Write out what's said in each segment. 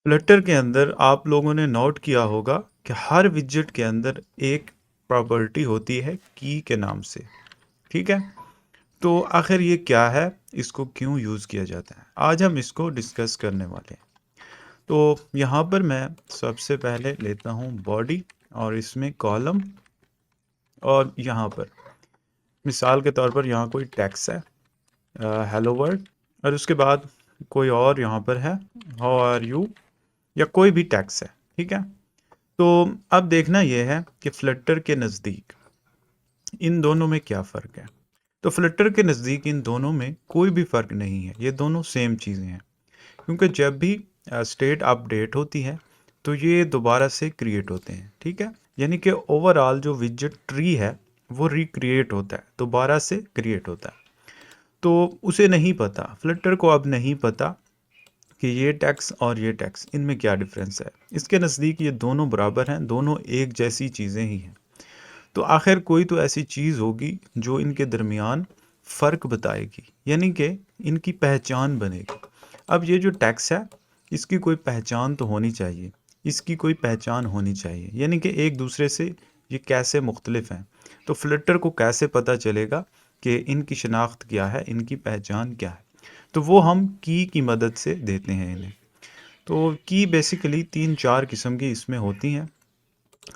Flutter के अंदर आप लोगों ने नोट किया होगा कि हर विजेट के अंदर एक प्रॉपर्टी होती है की के नाम से। ठीक है, तो आखिर ये क्या है, इसको क्यों यूज़ किया जाता है, आज हम इसको डिस्कस करने वाले हैं। तो यहाँ पर मैं सबसे पहले लेता हूँ बॉडी और इसमें कॉलम, और यहाँ पर मिसाल के तौर पर यहाँ कोई टेक्स्ट है, हेलो वर्ल्ड, और उसके बाद कोई और यहाँ पर है हाउ आर यू, या कोई भी टेक्स्ट है। ठीक है, तो अब देखना यह है कि फ्लटर के नज़दीक इन दोनों में क्या फ़र्क है। तो फ्लटर के नज़दीक इन दोनों में कोई भी फ़र्क नहीं है, ये दोनों सेम चीज़ें हैं। क्योंकि जब भी स्टेट अपडेट होती है तो ये दोबारा से क्रिएट होते हैं। ठीक है, यानी कि ओवरऑल जो विजेट ट्री है वो रिक्रिएट होता है, दोबारा से क्रिएट होता है। तो उसे नहीं पता, फ्लटर को अब नहीं पता कि ये टैक्स और ये टैक्स इनमें क्या डिफरेंस है। इसके नज़दीक ये दोनों बराबर हैं, दोनों एक जैसी चीज़ें ही हैं। तो आखिर कोई तो ऐसी चीज़ होगी जो इनके दरमियान फ़र्क बताएगी, यानी कि इनकी पहचान बनेगी। अब ये जो टैक्स है इसकी कोई पहचान तो होनी चाहिए, इसकी कोई पहचान होनी चाहिए, यानी कि एक दूसरे से ये कैसे मुख्तलिफ हैं। तो फ्लटर को कैसे पता चलेगा कि इनकी शनाख्त क्या है, इनकी पहचान क्या है। तो वो हम की मदद से देते हैं इन्हें। तो की बेसिकली 3-4 किस्म की इसमें होती हैं,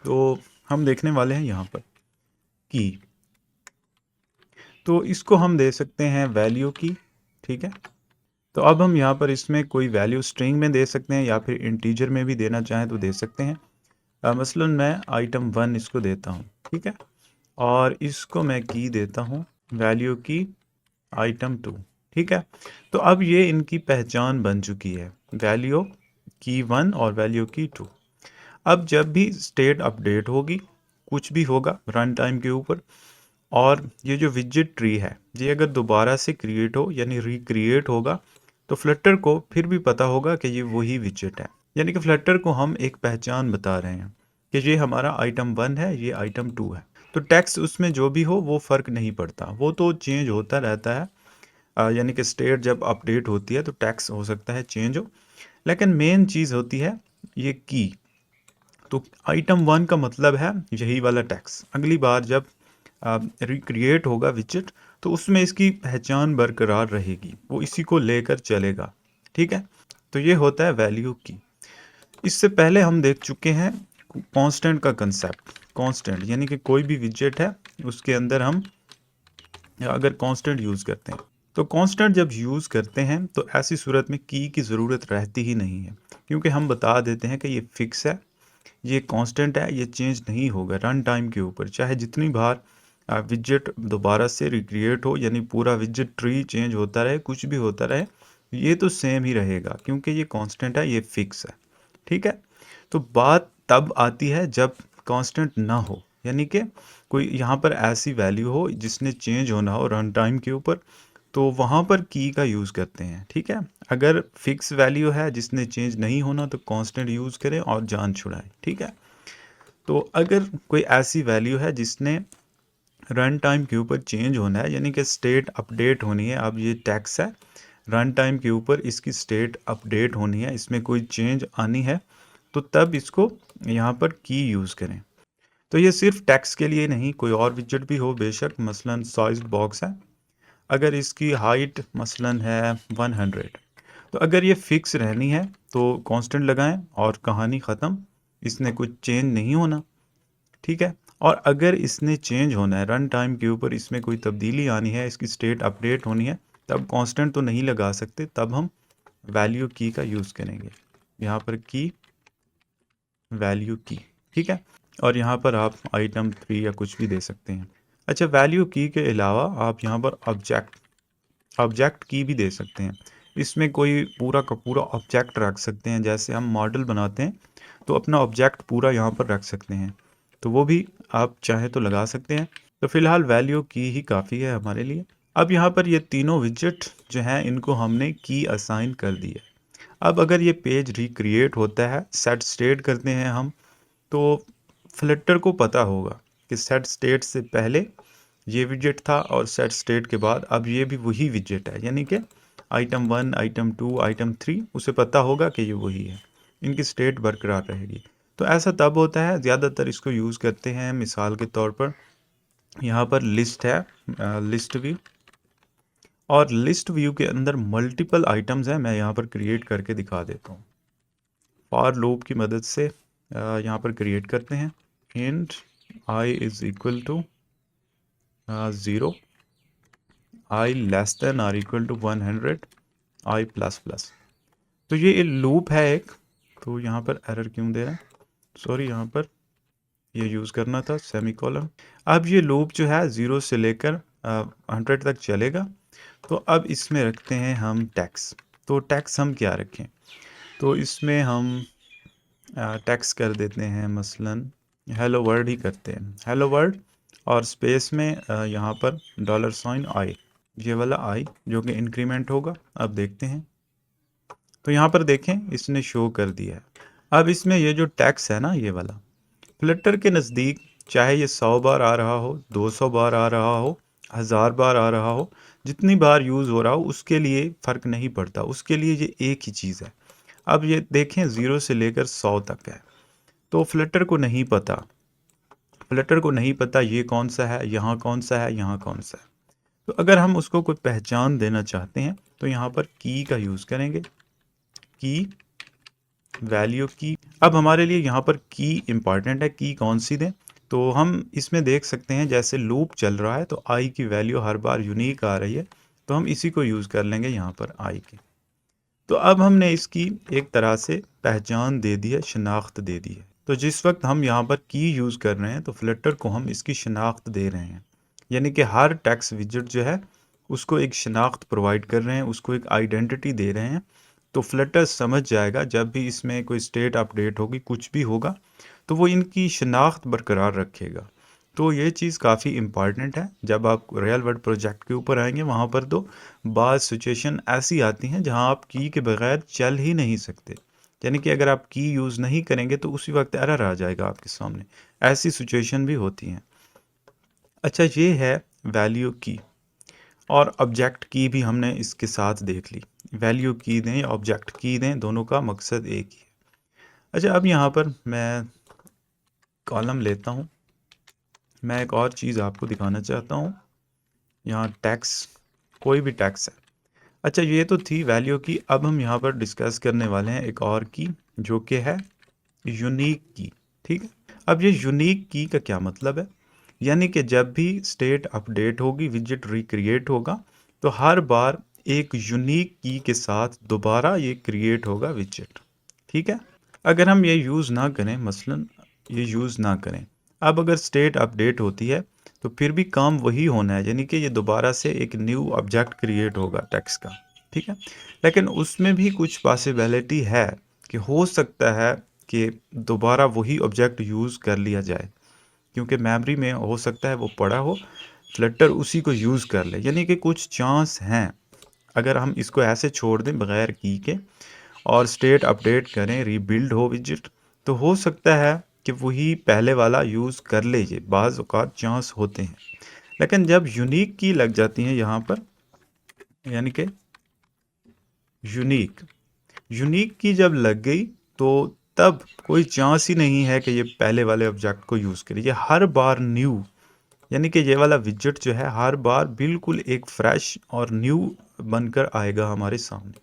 तो हम देखने वाले हैं यहाँ पर की। तो इसको हम दे सकते हैं वैल्यू की। ठीक है, तो अब हम यहाँ पर इसमें कोई वैल्यू स्ट्रिंग में दे सकते हैं या फिर इंटीजर में भी देना चाहें तो दे सकते हैं। मसलन मैं आइटम 1 इसको देता हूँ। ठीक है, और इसको मैं की देता हूँ वैल्यू की आइटम 2। ठीक है, तो अब ये इनकी पहचान बन चुकी है, वैल्यू की 1 और वैल्यू की 2। अब जब भी स्टेट अपडेट होगी, कुछ भी होगा रन टाइम के ऊपर, और ये जो विजेट ट्री है ये अगर दोबारा से क्रिएट हो यानी रिक्रिएट होगा, तो फ्लटर को फिर भी पता होगा कि ये वही विजेट है। यानी कि फ्लटर को हम एक पहचान बता रहे हैं कि ये हमारा आइटम 1 है, ये आइटम 2 है। तो टेक्स्ट उसमें जो भी हो वो फ़र्क नहीं पड़ता, वो तो चेंज होता रहता है। यानी कि स्टेट जब अपडेट होती है तो टेक्स्ट हो सकता है चेंज हो, लेकिन मेन चीज़ होती है ये की। तो आइटम 1 का मतलब है यही वाला टेक्स्ट। अगली बार जब रिक्रिएट होगा विजेट तो उसमें इसकी पहचान बरकरार रहेगी, वो इसी को लेकर चलेगा। ठीक है, तो ये होता है वैल्यू की। इससे पहले हम देख चुके हैं कांस्टेंट का कंसेप्ट। कांस्टेंट यानी कि कोई भी विजेट है उसके अंदर हम अगर कांस्टेंट यूज़ करते हैं, तो कांस्टेंट जब यूज़ करते हैं तो ऐसी सूरत में की ज़रूरत रहती ही नहीं है, क्योंकि हम बता देते हैं कि ये फिक्स है, ये कांस्टेंट है, ये चेंज नहीं होगा रन टाइम के ऊपर। चाहे जितनी बार विजेट दोबारा से रिक्रिएट हो, यानी पूरा विजेट ट्री चेंज होता रहे, कुछ भी होता रहे, ये तो सेम ही रहेगा क्योंकि ये कांस्टेंट है, ये फिक्स है। ठीक है, तो बात तब आती है जब कांस्टेंट ना हो, यानी कि कोई यहाँ पर ऐसी वैल्यू हो जिसने चेंज होना हो रन टाइम के ऊपर, तो वहाँ पर की का यूज़ करते हैं। ठीक है, अगर फिक्स वैल्यू है जिसने चेंज नहीं होना तो कांस्टेंट यूज़ करें और जान छुड़ाएं। ठीक है, तो अगर कोई ऐसी वैल्यू है जिसने रन टाइम के ऊपर चेंज होना है, यानी कि स्टेट अपडेट होनी है, अब ये टैक्स है, रन टाइम के ऊपर इसकी स्टेट अपडेट होनी है, इसमें कोई चेंज आनी है, तो तब इसको यहाँ पर की यूज़ करें। तो ये सिर्फ टैक्स के लिए नहीं, कोई और विजेट भी हो बेशक, मसलन साइज्ड बॉक्स है, अगर इसकी हाइट मसलन है 100, तो अगर ये फिक्स रहनी है तो कांस्टेंट लगाएं और कहानी ख़त्म, इसने कुछ चेंज नहीं होना। ठीक है, और अगर इसने चेंज होना है रन टाइम के ऊपर, इसमें कोई तब्दीली आनी है, इसकी स्टेट अपडेट होनी है, तब कांस्टेंट तो नहीं लगा सकते, तब हम वैल्यू की का यूज़ करेंगे। यहाँ पर की वैल्यू की। ठीक है, और यहाँ पर आप आइटम 3 या कुछ भी दे सकते हैं। अच्छा, वैल्यू की के अलावा आप यहाँ पर ऑब्जेक्ट की भी दे सकते हैं। इसमें कोई पूरा का पूरा ऑब्जेक्ट रख सकते हैं, जैसे हम मॉडल बनाते हैं तो अपना ऑब्जेक्ट पूरा यहाँ पर रख सकते हैं, तो वो भी आप चाहें तो लगा सकते हैं। तो फिलहाल वैल्यू की ही काफ़ी है हमारे लिए। अब यहाँ पर ये तीनों विजेट जो हैं इनको हमने की असाइन कर दी है। अब अगर ये पेज रिक्रिएट होता है, सेट स्टेट करते हैं हम, तो फ्लटर को पता होगा कि सेट स्टेट से पहले ये विजेट था और सेट स्टेट के बाद अब ये भी वही विजेट है, यानी कि आइटम 1, आइटम 2, आइटम 3, उसे पता होगा कि ये वही है। इनकी स्टेट बरकरार रहेगी। तो ऐसा तब होता है, ज़्यादातर इसको यूज़ करते हैं मिसाल के तौर पर यहाँ पर लिस्ट है, लिस्ट व्यू, और लिस्ट व्यू के अंदर मल्टीपल आइटम्स हैं। मैं यहाँ पर क्रिएट करके दिखा देता हूँ। फॉर लूप की मदद से यहाँ पर क्रिएट करते हैं int i is equal to 0, i less than or equal to 100, i plus plus. तो ये लूप है एक, तो यहाँ पर एरर क्यों दे रहा है, सॉरी, यहाँ पर ये यूज़ करना था सेमीकोलन। अब ये लूप जो है 0 से लेकर 100 तक चलेगा। तो अब इसमें रखते हैं हम टैक्स। तो टैक्स हम क्या रखें, तो इसमें हम टैक्स कर देते हैं, मसलन हेलो वर्ल्ड ही करते हैं, हेलो वर्ल्ड, और स्पेस में यहाँ पर $, आई, ये वाला आई जो कि इंक्रीमेंट होगा। अब देखते हैं, तो यहाँ पर देखें इसने शो कर दिया है। अब इसमें ये जो टैक्स है ना, ये वाला फ्लटर के नज़दीक, चाहे ये 100 बार आ रहा हो, 200 बार आ रहा हो, 1000 बार आ रहा हो, जितनी बार यूज़ हो रहा हो, उसके लिए फ़र्क नहीं पड़ता, उसके लिए ये एक ही चीज़ है। अब ये देखें 0 से लेकर 100 तक है, तो फ्लटर को नहीं पता, फ्लटर को नहीं पता ये कौन सा है, यहाँ कौन सा है, यहाँ कौन सा है। तो अगर हम उसको कोई पहचान देना चाहते हैं तो यहाँ पर की का यूज़ करेंगे, की, वैल्यू की। अब हमारे लिए यहाँ पर की इंपॉर्टेंट है, की कौन सी दें, तो हम इसमें देख सकते हैं जैसे लूप चल रहा है तो आई की वैल्यू हर बार यूनिक आ रही है, तो हम इसी को यूज़ कर लेंगे यहाँ पर आई की। तो अब हमने इसकी एक तरह से पहचान दे दी है, शनाख्त दे दी है। तो जिस वक्त हम यहाँ पर की यूज़ कर रहे हैं तो फ्लटर को हम इसकी शनाख्त दे रहे हैं, यानी कि हर टेक्स्ट विजेट जो है उसको एक शनाख्त प्रोवाइड कर रहे हैं, उसको एक आइडेंटिटी दे रहे हैं। तो फ्लटर समझ जाएगा जब भी इसमें कोई स्टेट अपडेट होगी, कुछ भी होगा, तो वो इनकी शनाख्त बरकरार रखेगा। तो ये चीज़ काफ़ी इम्पॉर्टेंट है। जब आप रियल वर्ल्ड प्रोजेक्ट के ऊपर आएंगे वहाँ पर तो बाज़ सिचुएशन ऐसी आती हैं जहाँ आप की के बगैर चल ही नहीं सकते, यानी कि अगर आप की यूज़ नहीं करेंगे तो उसी वक्त एरर आ जाएगा आपके सामने, ऐसी सिचुएशन भी होती हैं। अच्छा, ये है वैल्यू की, और ऑब्जेक्ट की भी हमने इसके साथ देख ली। वैल्यू की दें या ऑब्जेक्ट की दें, दोनों का मकसद एक ही है। अच्छा, अब यहाँ पर मैं कॉलम लेता हूँ, मैं एक और चीज़ आपको दिखाना चाहता हूँ। यहाँ टैक्स, कोई भी टैक्स है। अच्छा, ये तो थी वैल्यू की। अब हम यहाँ पर डिस्कस करने वाले हैं एक और की, जो कि है यूनिक की। ठीक है, अब ये यूनिक की का क्या मतलब है, यानी कि जब भी स्टेट अपडेट होगी, विजेट रिक्रिएट होगा, तो हर बार एक यूनिक की के साथ दोबारा ये क्रिएट होगा विजेट। ठीक है, अगर हम ये यूज़ ना करें, मसलन ये यूज़ ना करें, अब अगर स्टेट अपडेट होती है तो फिर भी काम वही होना है, यानी कि ये दोबारा से एक न्यू ऑब्जेक्ट क्रिएट होगा टेक्स्ट का। ठीक है, लेकिन उसमें भी कुछ पॉसिबिलिटी है कि हो सकता है कि दोबारा वही ऑब्जेक्ट यूज़ कर लिया जाए, क्योंकि मेमोरी में हो सकता है वो पड़ा हो, फ्लटर उसी को यूज़ कर ले, यानी कि कुछ चांस हैं। अगर हम इसको ऐसे छोड़ दें बगैर की के और स्टेट अपडेट करें, रीबिल्ड हो विजिट, तो हो सकता है कि वही पहले वाला यूज़ कर ले, ये बाज़ औक़ात चांस होते हैं। लेकिन जब यूनिक की लग जाती हैं यहाँ पर, यानी कि यूनिक, यूनिक की जब लग गई तो तब कोई चांस ही नहीं है कि ये पहले वाले ऑब्जेक्ट को यूज़ करे। ये हर बार न्यू, यानी कि ये वाला विजेट जो है हर बार बिल्कुल एक फ्रेश और न्यू बनकर आएगा हमारे सामने।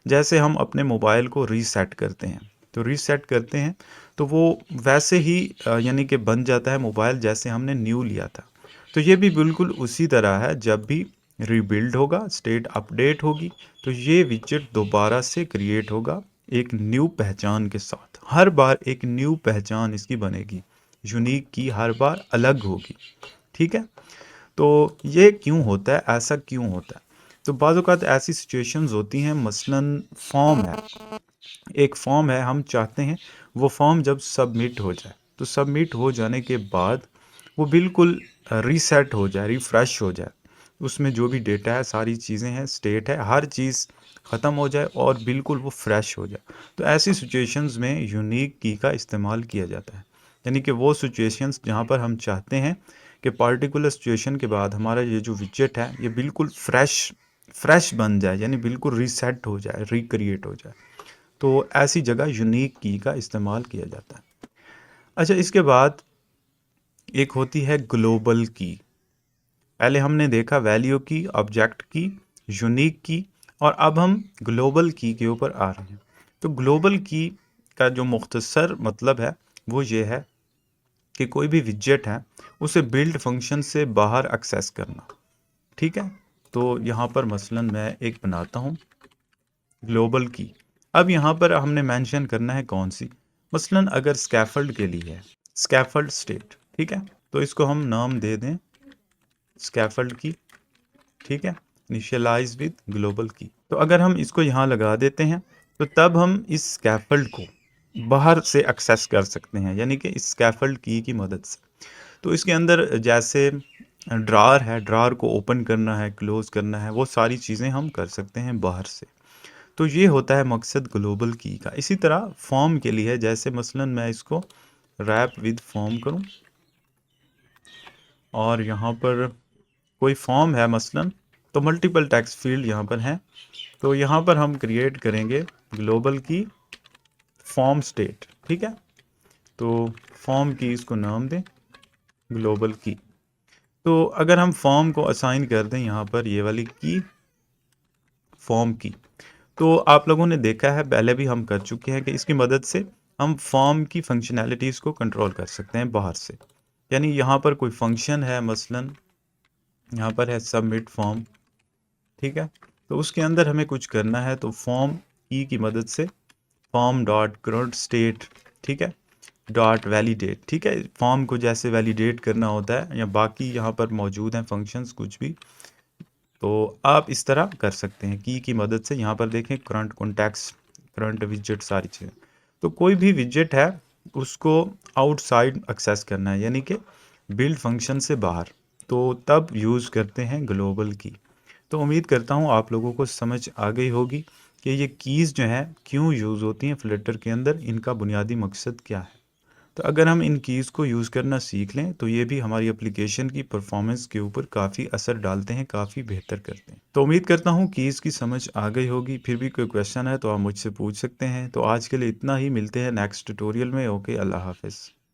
जैसे हम अपने मोबाइल को रीसेट करते हैं, तो रीसेट करते हैं तो वो वैसे ही यानी कि बन जाता है मोबाइल जैसे हमने न्यू लिया था। तो ये भी बिल्कुल उसी तरह है, जब भी रीबिल्ड होगा, स्टेट अपडेट होगी, तो ये विजेट दोबारा से क्रिएट होगा एक न्यू पहचान के साथ। हर बार एक न्यू पहचान इसकी बनेगी, यूनिक की हर बार अलग होगी। ठीक है, तो ये क्यों होता है, ऐसा क्यों होता है? तो बाज़ औक़ात ऐसी सिचुएशंस होती हैं, मसलन फॉर्म है, एक फॉर्म है, हम चाहते हैं वो फॉर्म जब सबमिट हो जाए, तो सबमिट हो जाने के बाद वो बिल्कुल रीसेट हो जाए, रिफ़्रेश हो जाए, उसमें जो भी डेटा है, सारी चीज़ें हैं, स्टेट है, हर चीज़ ख़त्म हो जाए और बिल्कुल वो फ्रेश हो जाए। तो ऐसी सिचुएशंस में यूनिक की का इस्तेमाल किया जाता है, यानी कि वो सिचुएशंस जहाँ पर हम चाहते हैं कि पार्टिकुलर सिचुएशन के बाद हमारा ये जो विजेट है ये बिल्कुल फ्रेश बन जाए, यानी बिल्कुल रीसेट हो जाए, रिक्रिएट हो जाए। तो ऐसी जगह यूनिक की का इस्तेमाल किया जाता है। अच्छा, इसके बाद एक होती है ग्लोबल की। पहले हमने देखा वैल्यू की, ऑब्जेक्ट की, यूनिक की, और अब हम ग्लोबल की के ऊपर आ रहे हैं। तो ग्लोबल की का जो मुख्तसर मतलब है वो ये है कि कोई भी विजेट है उसे बिल्ड फंक्शन से बाहर एक्सेस करना। ठीक है, तो यहाँ पर मसलन मैं एक बनाता हूँ ग्लोबल की। अब यहाँ पर हमने मेंशन करना है कौन सी, मसलन अगर स्कैफोल्ड के लिए है स्कैफोल्ड स्टेट। ठीक है, तो इसको हम नाम दे दें स्कैफोल्ड की। ठीक है, इनिशियलाइज विद ग्लोबल की। तो अगर हम इसको यहाँ लगा देते हैं तो तब हम इस स्कैफोल्ड को बाहर से एक्सेस कर सकते हैं, यानी कि इस स्कैफोल्ड की मदद से। तो इसके अंदर जैसे ड्रार है, ड्रार को ओपन करना है, क्लोज करना है, वो सारी चीज़ें हम कर सकते हैं बाहर से। तो ये होता है मकसद ग्लोबल की का। इसी तरह फॉर्म के लिए है, जैसे मसलन मैं इसको रैप विद फॉर्म करूं और यहाँ पर कोई फॉर्म है मसलन, तो मल्टीपल टेक्स्ट फील्ड यहाँ पर हैं। तो यहाँ पर हम क्रिएट करेंगे ग्लोबल की फॉर्म स्टेट। ठीक है, तो फॉर्म की इसको नाम दें ग्लोबल की। तो अगर हम फॉर्म को असाइन कर दें यहाँ पर ये वाली की फॉर्म की, तो आप लोगों ने देखा है पहले भी हम कर चुके हैं कि इसकी मदद से हम फॉर्म की फंक्शनैलिटीज़ को कंट्रोल कर सकते हैं बाहर से। यानी यहाँ पर कोई फंक्शन है, मसलन यहाँ पर है सबमिट फॉर्म। ठीक है, तो उसके अंदर हमें कुछ करना है, तो फॉर्म की मदद से फॉर्म डॉट करंट स्टेट, ठीक है, डॉट वैलिडेट। ठीक है, फॉर्म को जैसे वैलिडेट करना होता है, या बाकी यहाँ पर मौजूद हैं फंक्शंस कुछ भी, तो आप इस तरह कर सकते हैं की मदद से। यहाँ पर देखें करंट कॉन्टेक्स्ट, करंट विजेट, सारी चीज़ें। तो कोई भी विजेट है उसको आउटसाइड एक्सेस करना है, यानी कि बिल्ड फंक्शन से बाहर, तो तब यूज़ करते हैं ग्लोबल की। तो उम्मीद करता हूँ आप लोगों को समझ आ गई होगी कि ये कीज़ जो हैं क्यों यूज़ होती हैं फ्लटर के अंदर, इनका बुनियादी मकसद क्या है। तो अगर हम इन कीज़ को यूज़ करना सीख लें तो ये भी हमारी एप्लीकेशन की परफॉर्मेंस के ऊपर काफ़ी असर डालते हैं, काफ़ी बेहतर करते हैं। तो उम्मीद करता हूँ कीज़ की समझ आ गई होगी। फिर भी कोई क्वेश्चन है तो आप मुझसे पूछ सकते हैं। तो आज के लिए इतना ही, मिलते हैं नेक्स्ट ट्यूटोरियल में। ओके, अल्लाह हाफ़िज़।